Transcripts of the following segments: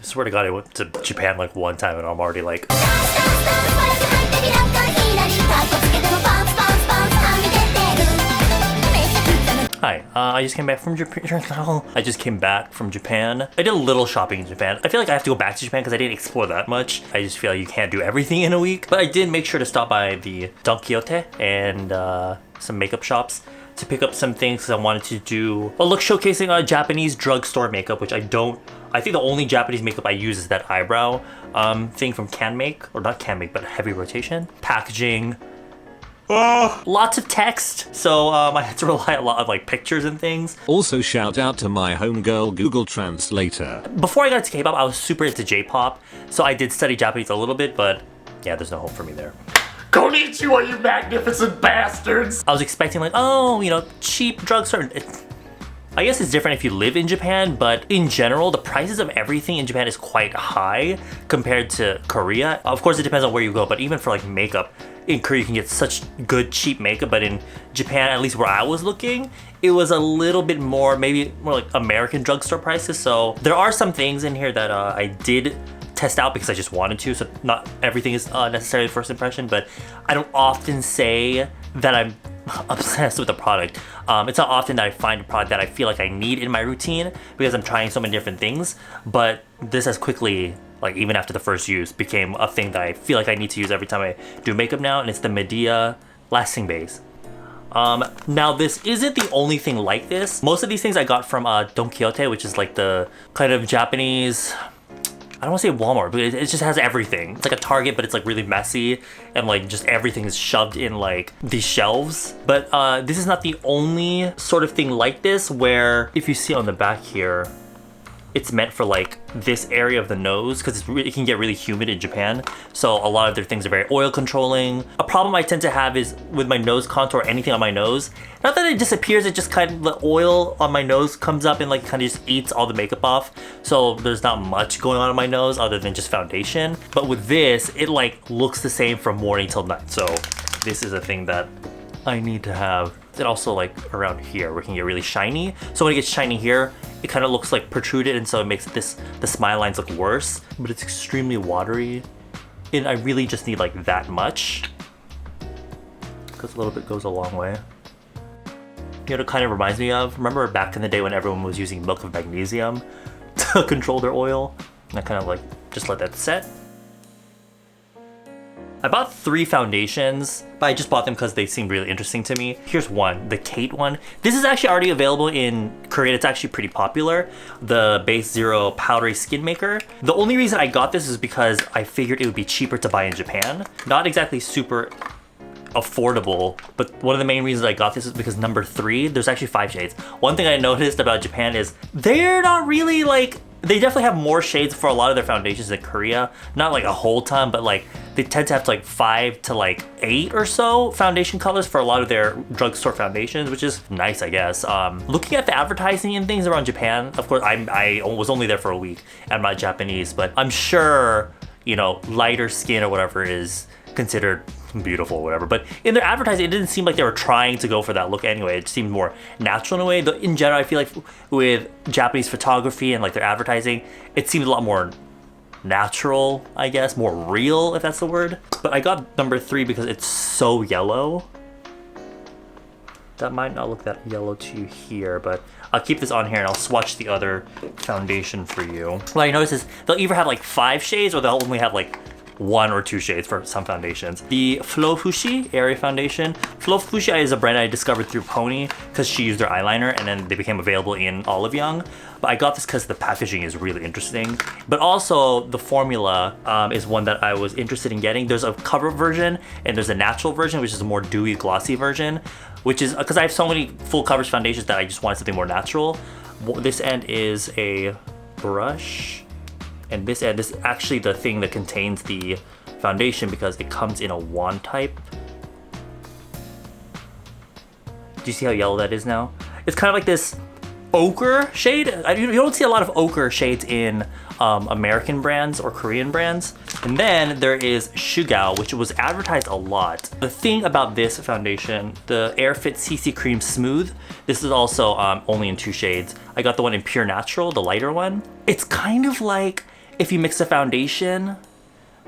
swear to God, I went to Japan like one time and I'm already like... Hi, I just came back from Japan. I just came back from Japan. I did a little shopping in Japan. I feel like I have to go back to Japan because I didn't explore that much. I just feel like you can't do everything in a week. But I did make sure to stop by the Don Quixote and some makeup shops to pick up some things because I wanted to do a look showcasing Japanese drugstore makeup, which I think the only Japanese makeup I use is that eyebrow thing from Canmake, or not Canmake, but Heavy Rotation. Packaging. Lots of text, so I had to rely a lot of like pictures and things. Also shout out to my homegirl Google Translator. Before I got into K-pop, I was super into J-pop, so I did study Japanese a little bit, but yeah, there's no hope for me there. Konnichiwa, you magnificent bastards! I was expecting like, oh, you know, cheap drugstore. I guess it's different if you live in Japan, but in general, the prices of everything in Japan is quite high compared to Korea. Of course, it depends on where you go, but even for like makeup, in Korea you can get such good cheap makeup, but in Japan, at least where I was looking, it was a little bit more, maybe more like American drugstore prices. So there are some things in here that I did test out because I just wanted to, so not everything is necessarily first impression, but I don't often say that I'm obsessed with a product. It's not often that I find a product that I feel like I need in my routine because I'm trying so many different things, but this has quickly, like even after the first use, became a thing that I feel like I need to use every time I do makeup now, and it's the Medea Lasting Base. Now this isn't the only thing like this. Most of these things I got from Don Quixote, which is like the kind of Japanese, I don't want to say Walmart, but it just has everything. It's like a Target, but it's like really messy and like just everything is shoved in like these shelves. But this is not the only sort of thing like this, where if you see on the back here, it's meant for like this area of the nose because it can get really humid in Japan. So a lot of their things are very oil controlling. A problem I tend to have is with my nose contour or anything on my nose. Not that it disappears, it just kind of, the oil on my nose comes up and like kind of just eats all the makeup off. So there's not much going on my nose other than just foundation. But with this, it like looks the same from morning till night. So this is a thing that I need to have. It also like around here where it can get really shiny. So when it gets shiny here, it kind of looks like protruded, and so it makes the smile lines look worse, but it's extremely watery. And I really just need like that much because a little bit goes a long way. You know, it kind of reminds me of, remember back in the day when everyone was using milk of magnesium to control their oil? And I kind of like just let that set. I bought 3 foundations, but I just bought them because they seemed really interesting to me. Here's one, the Kate one. This is actually already available in Korea. It's actually pretty popular. The Base Zero Powdery Skin Maker. The only reason I got this is because I figured it would be cheaper to buy in Japan. Not exactly super affordable, but one of the main reasons I got this is because number 3, there's actually 5 shades. One thing I noticed about Japan is they're not really like, they definitely have more shades for a lot of their foundations than Korea. Not like a whole ton, but like they tend to have like 5 to like 8 or so foundation colors for a lot of their drugstore foundations, which is nice, I guess. Looking at the advertising and things around Japan, of course, I was only there for a week. I'm not Japanese, but I'm sure, you know, lighter skin or whatever is considered beautiful or whatever, but in their advertising it didn't seem like they were trying to go for that look anyway. It seemed more natural in a way. In general, I feel like with Japanese photography and like their advertising, it seemed a lot more natural, I guess, more real, if that's the word. But I got number 3 because it's so yellow. That might not look that yellow to you here, but I'll keep this on here and I'll swatch the other foundation for you. What I noticed is they'll either have like 5 shades or they'll only have like 1 or 2 shades for some foundations. The FlowFushi Area Foundation. FlowFushi is a brand I discovered through Pony because she used their eyeliner and then they became available in Olive Young. But I got this because the packaging is really interesting. But also the formula is one that I was interested in getting. There's a cover version and there's a natural version, which is a more dewy, glossy version, which is because I have so many full coverage foundations that I just wanted something more natural. This end is a brush. And this end is actually the thing that contains the foundation because it comes in a wand type. Do you see how yellow that is now? It's kind of like this ochre shade. You don't see a lot of ochre shades in American brands or Korean brands. And then there is SUGAO, which was advertised a lot. The thing about this foundation, the Airfit CC Cream Smooth, this is also only in 2 shades. I got the one in Pure Natural, the lighter one. It's kind of like if you mix a foundation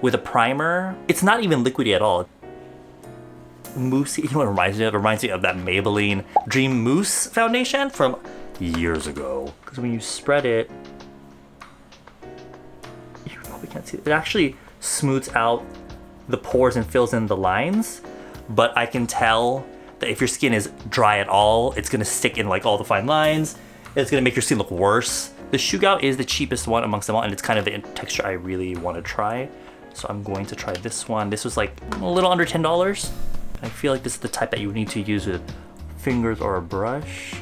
with a primer, it's not even liquidy at all. Mousse, you know what it reminds me of? It reminds me of that Maybelline Dream Mousse foundation from years ago. Because when you spread it, you probably can't see it. It actually smooths out the pores and fills in the lines. But I can tell that if your skin is dry at all, it's gonna stick in like all the fine lines. It's gonna make your skin look worse. The SUGAO is the cheapest one amongst them all, and it's kind of the texture I really want to try. So I'm going to try this one. This was like a little under $10. I feel like this is the type that you need to use with fingers or a brush.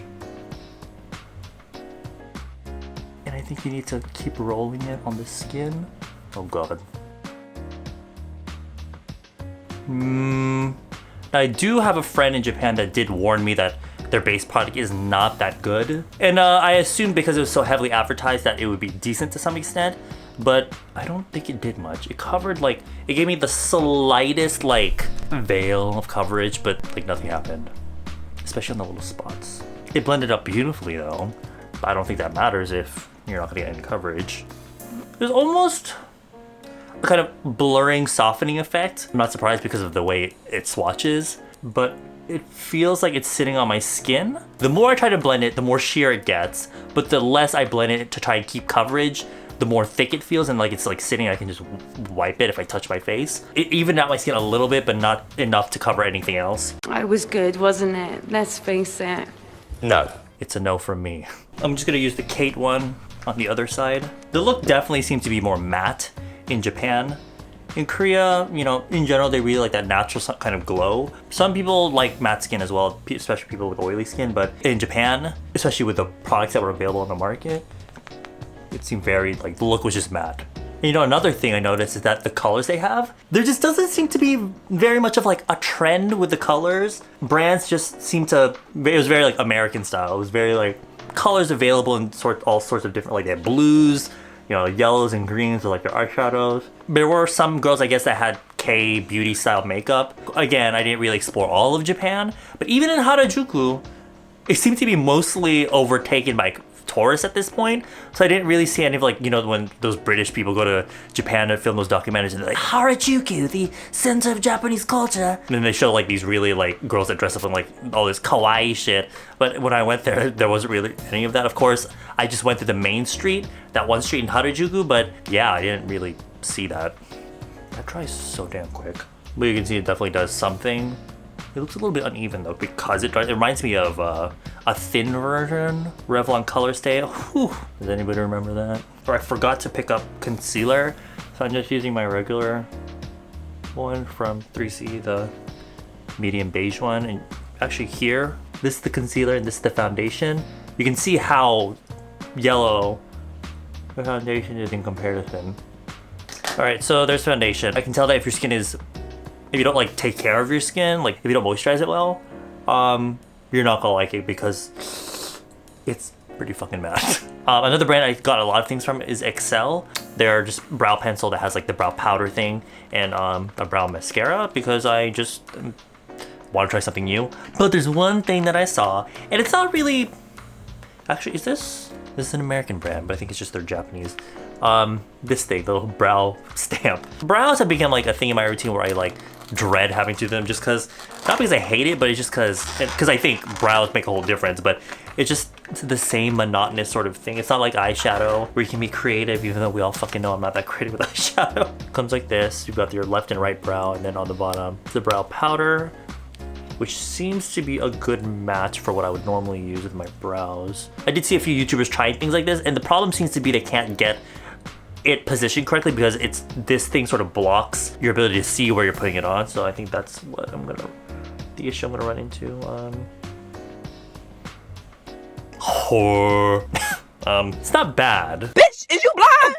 And I think you need to keep rolling it on the skin. Oh god. Now I do have a friend in Japan that did warn me that their base product is not that good. And I assumed because it was so heavily advertised that it would be decent to some extent, but I don't think it did much. It covered like, it gave me the slightest like veil of coverage, but like nothing happened, especially on the little spots. It blended up beautifully though, but I don't think that matters if you're not gonna get any coverage. There's almost a kind of blurring, softening effect. I'm not surprised because of the way it swatches, but it feels like it's sitting on my skin. The more I try to blend it, the more sheer it gets, but the less I blend it to try and keep coverage, the more thick it feels, and like it's like sitting, I can just wipe it if I touch my face. It evened out my skin a little bit, but not enough to cover anything else. It was good, wasn't it? Let's face it. No. It's a no from me. I'm just gonna use the Kate one on the other side. The look definitely seems to be more matte in Japan. In Korea, you know, in general, they really like that natural kind of glow. Some people like matte skin as well, especially people with oily skin, but in Japan, especially with the products that were available on the market, it seemed very, like, the look was just matte. And you know, another thing I noticed is that the colors they have, there just doesn't seem to be very much of like a trend with the colors. Brands just seem to, it was very like American style. It was very like colors available in all sorts of different, like they had blues, you know, yellows and greens are like their eyeshadows. There were some girls, I guess, that had K-beauty style makeup. Again, I didn't really explore all of Japan, but even in Harajuku, it seemed to be mostly overtaken by tourists at this point. So I didn't really see any of like, you know, when those British people go to Japan to film those documentaries and they're like, Harajuku, the center of Japanese culture. And then they show like these really like girls that dress up in like all this kawaii shit. But when I went there, there wasn't really any of that. Of course, I just went to the main street, that one street in Harajuku, but yeah, I didn't really see that. That dries so damn quick. But you can see it definitely does something. It looks a little bit uneven though because it dries. It reminds me of a thin version Revlon Color Stay. Whew. Does anybody remember that? Or I forgot to pick up concealer, so I'm just using my regular one from 3C, the medium beige one. And actually here, this is the concealer and this is the foundation. You can see how yellow the foundation is in comparison. All right, so there's foundation. I can tell that if your skin is, if you don't like take care of your skin, like if you don't moisturize it well, you're not gonna like it because it's pretty fucking matte. Another brand I got a lot of things from is Excel. They're just brow pencil that has like the brow powder thing and a brow mascara because I just want to try something new. But there's one thing that I saw, and it's not really, actually, this is an American brand, but I think it's just they're Japanese. This thing, the little brow stamp. Brows have become like a thing in my routine where I like dread having to do them just because, not because I hate it, but it's just because I think brows make a whole difference, but it's the same monotonous sort of thing. It's not like eyeshadow where you can be creative, even though we all fucking know I'm not that creative with eyeshadow. Comes like this, you've got your left and right brow, and then on the bottom, the brow powder, which seems to be a good match for what I would normally use with my brows. I did see a few YouTubers trying things like this, and the problem seems to be they can't get it positioned correctly because this thing sort of blocks your ability to see where you're putting it on. So I think that's what the issue I'm gonna run into. It's not bad. Bitch, is you blind?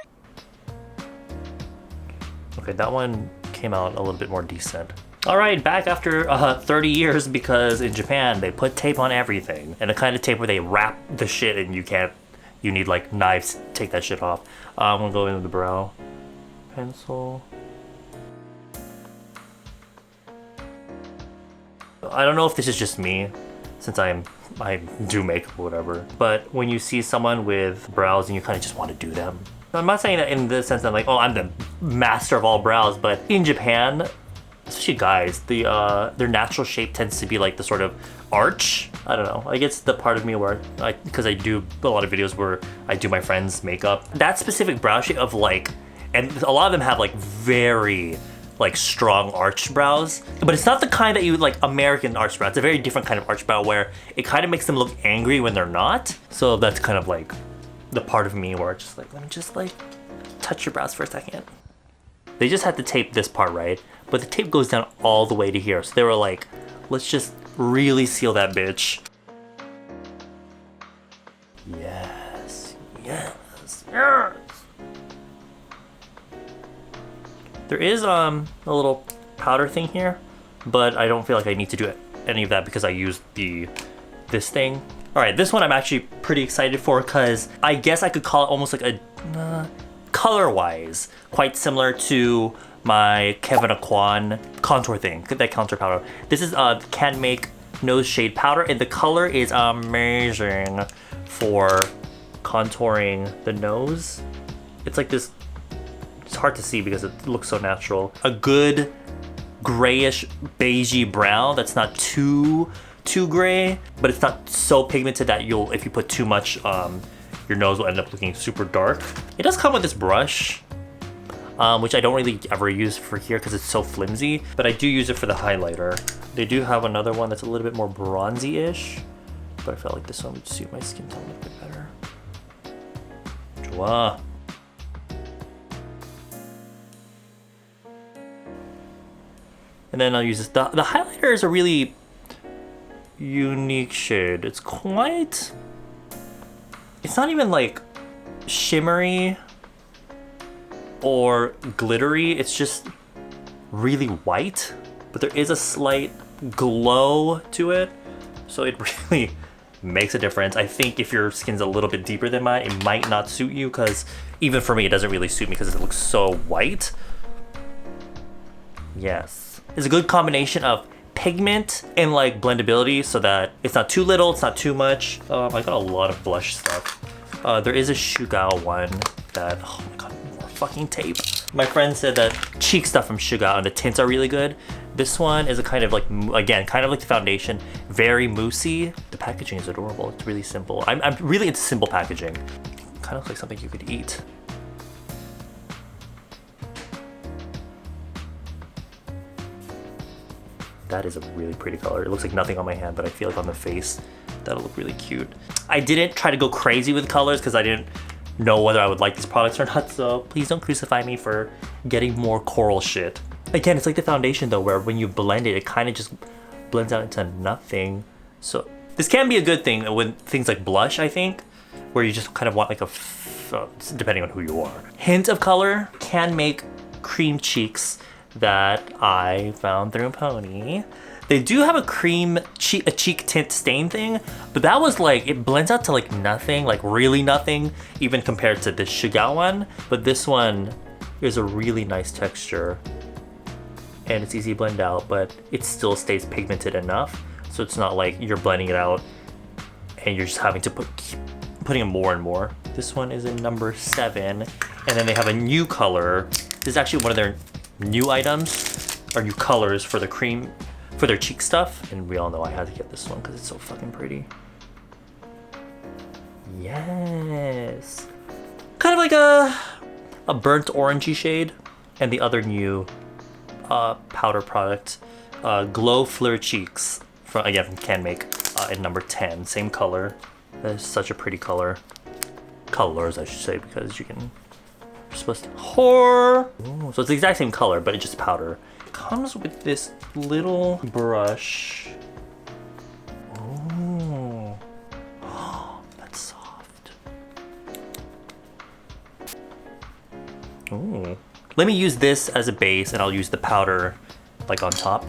Okay, that one came out a little bit more decent. All right, back after 30 years because in Japan they put tape on everything, and the kind of tape where they wrap the shit and you need like knives to take that shit off. I'm gonna go in with the brow pencil. I don't know if this is just me, since I do makeup or whatever, but when you see someone with brows and you kind of just want to do them, I'm not saying that in the sense that like, oh, I'm the master of all brows, but in Japan, especially guys, their natural shape tends to be like the sort of arch. I don't know. I guess the part of me where because I do a lot of videos where I do my friends' makeup. That specific brow shape of like, and a lot of them have like very like strong arched brows, but it's not the kind that you like American arched brow. It's a very different kind of arched brow where it kind of makes them look angry when they're not. So that's kind of like the part of me where it's just like, let me just like touch your brows for a second. They just had to tape this part, right? But the tape goes down all the way to here. So they were like, let's just really seal that bitch. Yes, yes, yes. There is a little powder thing here, but I don't feel like I need to do any of that because I used this thing. All right, this one I'm actually pretty excited for because I guess I could call it almost like a color-wise quite similar to my Kevin Aquan contour thing, that contour powder. This is Canmake nose shade powder, and the color is amazing for contouring the nose. It's like this. It's hard to see because it looks so natural. A good grayish beigey brown that's not too gray, but it's not so pigmented that if you put too much, your nose will end up looking super dark. It does come with this brush, which I don't really ever use for here because it's so flimsy, but I do use it for the highlighter. They do have another one that's a little bit more bronzy-ish, but I felt like this one would suit my skin tone a little bit better. Joie. And then I'll use this. The highlighter is a really unique shade. It's not even like shimmery or glittery. It's just really white, but there is a slight glow to it. So it really makes a difference. I think if your skin's a little bit deeper than mine, it might not suit you because even for me, it doesn't really suit me because it looks so white. Yes. It's a good combination of pigment and like blendability so that it's not too little, it's not too much. I got a lot of blush stuff. There is a SUGA one that, oh my god, more fucking tape. My friend said that cheek stuff from SUGA and the tints are really good. This one is a kind of like, again, kind of like the foundation, very moussey. The packaging is adorable, it's really simple. I'm really into simple packaging. Kind of looks like something you could eat. That is a really pretty color. It looks like nothing on my hand, but I feel like on the face, that'll look really cute. I didn't try to go crazy with colors because I didn't know whether I would like these products or not, so please don't crucify me for getting more coral shit. Again, it's like the foundation though, where when you blend it, it kind of just blends out into nothing. So this can be a good thing with things like blush, I think, where you just kind of want like depending on who you are. Hint of color, Canmake cream cheeks that I found through Pony. They do have a cheek tint stain thing, but that was like, it blends out to like nothing, like really nothing, even compared to this SUGA one. But this one is a really nice texture and it's easy to blend out, but it still stays pigmented enough. So it's not like you're blending it out and you're just having to keep putting in more and more. This one is in number 7. And then they have a new color. This is actually one of their new items or new colors for the cream, for their cheek stuff. And we all know I had to get this one because it's so fucking pretty. Yes. Kind of like a burnt orangey shade. And the other new powder product, Glow Fleur Cheeks, from Canmake, in number 10. Same color. That is such a pretty color. Colors, I should say, because you're supposed to whore. Ooh, so it's the exact same color, but it's just powder. It comes with this little brush. Ooh. Oh, that's soft. Ooh. Let me use this as a base and I'll use the powder like on top.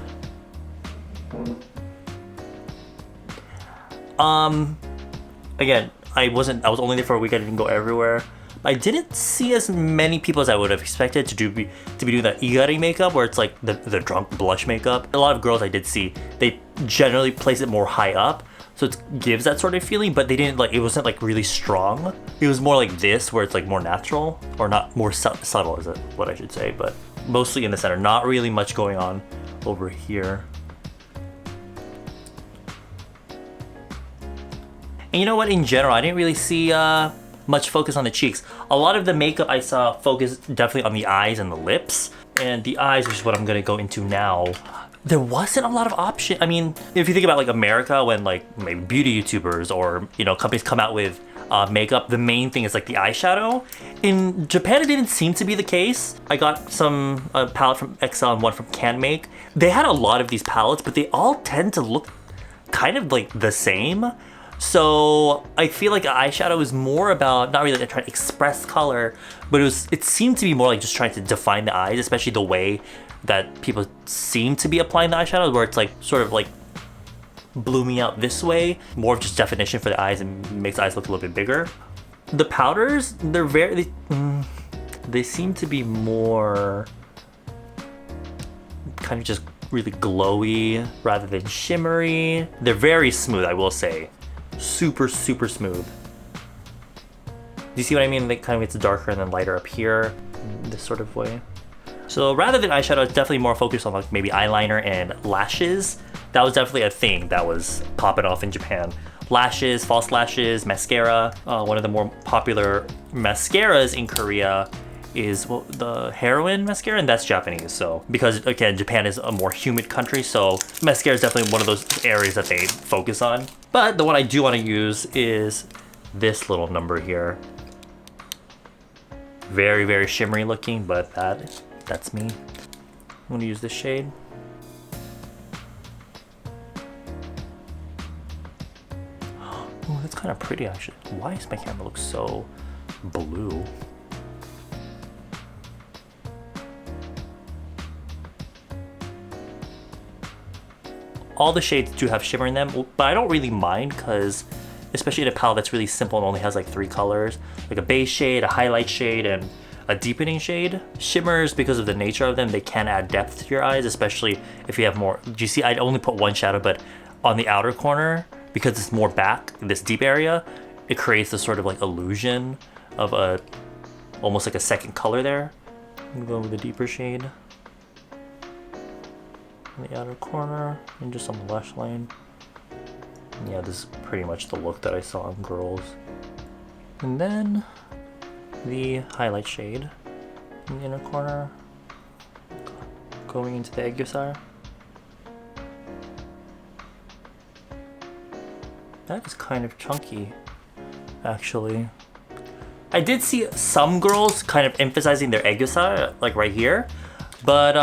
Again, I was only there for a week, I didn't go everywhere. I didn't see as many people as I would have expected to be doing that igari makeup where it's like the drunk blush makeup. A lot of girls I did see, they generally place it more high up, so it gives that sort of feeling, but they didn't like, it wasn't like really strong. It was more like this, where it's like more natural, or not more subtle is it what I should say, but mostly in the center. Not really much going on over here. And you know what, in general, I didn't really see much focus on the cheeks. A lot of the makeup I saw focused definitely on the eyes and the lips. And the eyes, which is what I'm gonna go into now, there wasn't a lot of option. I mean, if you think about like America, when like maybe beauty YouTubers or, you know, companies come out with makeup, the main thing is like the eyeshadow. In Japan, it didn't seem to be the case. I got some palette from XL and one from Canmake. They had a lot of these palettes, but they all tend to look kind of like the same. So I feel like eyeshadow is more about not really like trying to express color, but it seemed to be more like just trying to define the eyes, especially the way that people seem to be applying the eyeshadow, where it's like sort of like blooming out this way, more of just definition for the eyes and makes the eyes look a little bit bigger. The powders, they seem to be more kind of just really glowy rather than shimmery. They're very smooth, I will say. Super smooth. Do you see what I mean? It kind of gets darker and then lighter up here, this sort of way. So rather than eyeshadow, it's definitely more focused on like maybe eyeliner and lashes. That was definitely a thing that was popping off in Japan. Lashes, false lashes, mascara. One of the more popular mascaras in Korea is the heroin mascara, and that's Japanese. So because again, Japan is a more humid country, so mascara is definitely one of those areas that they focus on. But the one I do want to use is this little number here. Very shimmery looking, but that's me. I'm gonna use this shade. Oh, that's kind of pretty actually. Why does my camera look so blue? All the shades do have shimmer in them, but I don't really mind because, especially in a palette that's really simple and only has like 3 colors, like a beige shade, a highlight shade, and a deepening shade. Shimmers, because of the nature of them, they can add depth to your eyes, especially if you have more. Do you see, I only put one shadow, but on the outer corner, because it's more back, this deep area, it creates this sort of like illusion of almost like a second color there. I'm gonna go with a deeper shade in the outer corner and just on the lash line. Yeah, this is pretty much the look that I saw in girls. And then the highlight shade in the inner corner, going into the aegyo. That is kind of chunky, actually. I did see some girls kind of emphasizing their aegyo, like right here. But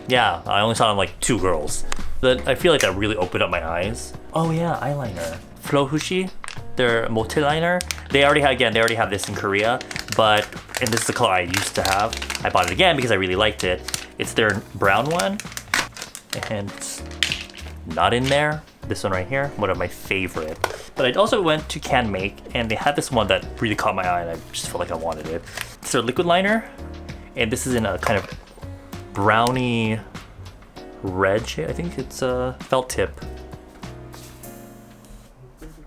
yeah, I only saw like 2 girls. But I feel like that really opened up my eyes. Oh yeah, eyeliner. FlowFushi, their Mote liner. They already have this in Korea, and this is the color I used to have. I bought it again because I really liked it. It's their brown one, and it's not in there. This one right here, one of my favorite. But I also went to Canmake, and they had this one that really caught my eye, and I just felt like I wanted it. It's their liquid liner, and this is in a kind of browny red shade. I think it's a felt tip.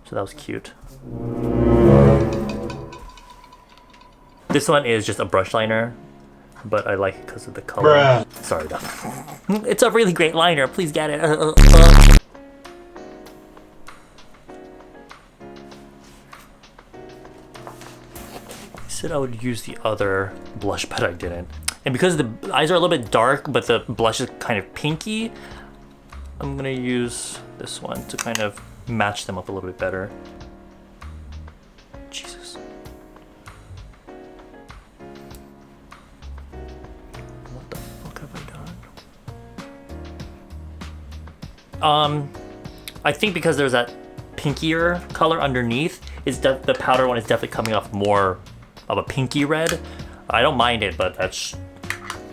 So that was cute. This one is just a brush liner, but I like it because of the color. Bruh. Sorry, though. It's a really great liner. Please get it. I said I would use the other blush, but I didn't. And because the eyes are a little bit dark, but the blush is kind of pinky, I'm gonna use this one to kind of match them up a little bit better. Jesus. What the fuck have I done? I think because there's that pinkier color underneath, the powder one is definitely coming off more of a pinky red. I don't mind it, but that's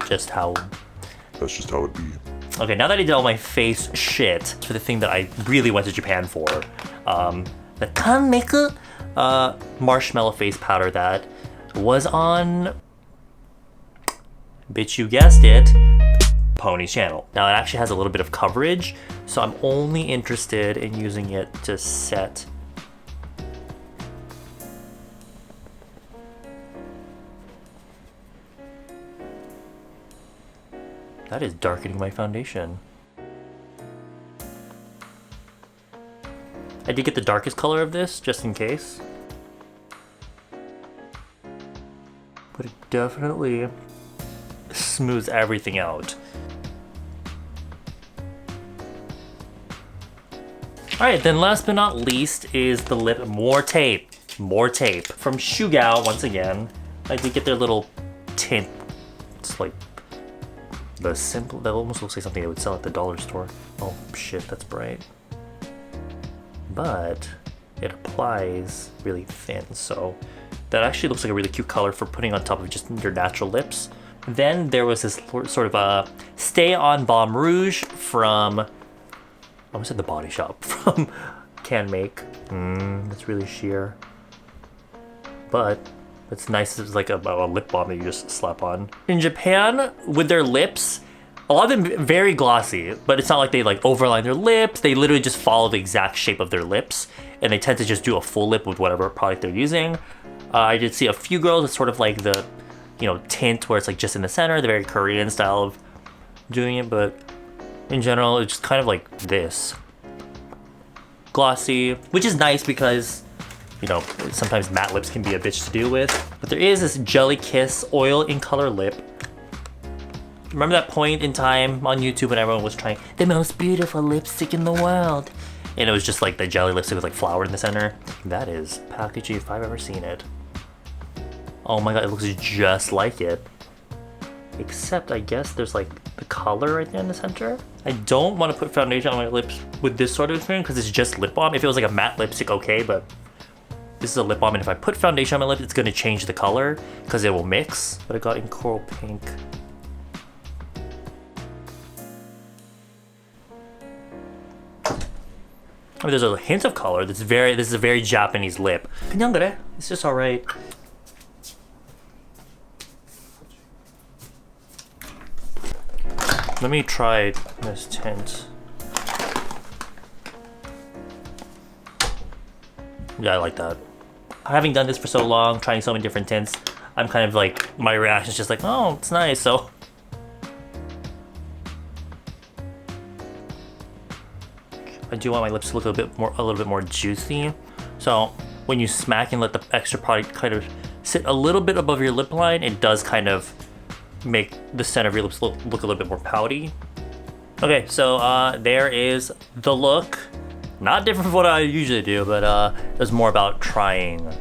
just how it be. Okay, now that I did all my face shit for the thing that I really went to Japan for, the Canmake marshmallow face powder that was on, bitch, you guessed it, Pony's channel. Now it actually has a little bit of coverage, so I'm only interested in using it to set that is darkening my foundation. I did get the darkest color of this, just in case. But it definitely smooths everything out. Alright, then last but not least is the lip Mote. Mote from SUGAO once again. I did get their little tint. It's like the simple, that almost looks like something they would sell at the dollar store. Oh shit, that's bright. But it applies really thin, so that actually looks like a really cute color for putting on top of just your natural lips. Then there was this sort of a Stay On Balm Rouge from, I almost said the Body Shop, from Canmake. That's really sheer. But it's nice, it's like a lip balm that you just slap on. In Japan, with their lips, a lot of them very glossy, but it's not like they like overline their lips. They literally just follow the exact shape of their lips, and they tend to just do a full lip with whatever product they're using. I did see a few girls with sort of like the, you know, tint where it's like just in the center, the very Korean style of doing it, but in general, it's just kind of like this. Glossy, which is nice because, you know, sometimes matte lips can be a bitch to deal with. But there is this Jelly Kiss Oil in Color Lip. Remember that point in time on YouTube when everyone was trying the most beautiful lipstick in the world? And it was just like the jelly lipstick with like flower in the center. That is packaging if I've ever seen it. Oh my god, it looks just like it. Except I guess there's like the color right there in the center. I don't want to put foundation on my lips with this sort of experience because it's just lip balm. If it was like a matte lipstick, okay, but this is a lip balm, and if I put foundation on my lips, it's going to change the color because it will mix. But I got in coral pink. I mean, there's a hint of color. This is a very Japanese lip. 그냥 그래. It's just alright. Let me try this tint. Yeah, I like that. Having done this for so long, trying so many different tints, I'm kind of like, my reaction is just like, oh, it's nice, so. I do want my lips to look a little bit more juicy. So when you smack and let the extra product kind of sit a little bit above your lip line, it does kind of make the center of your lips look a little bit more pouty. Okay, so there is the look. Not different from what I usually do, but it's more about trying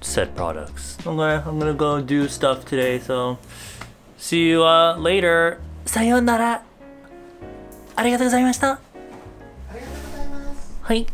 said products. Okay, I'm gonna go do stuff today, so see you later. Sayonara. ありがとうございました。はい。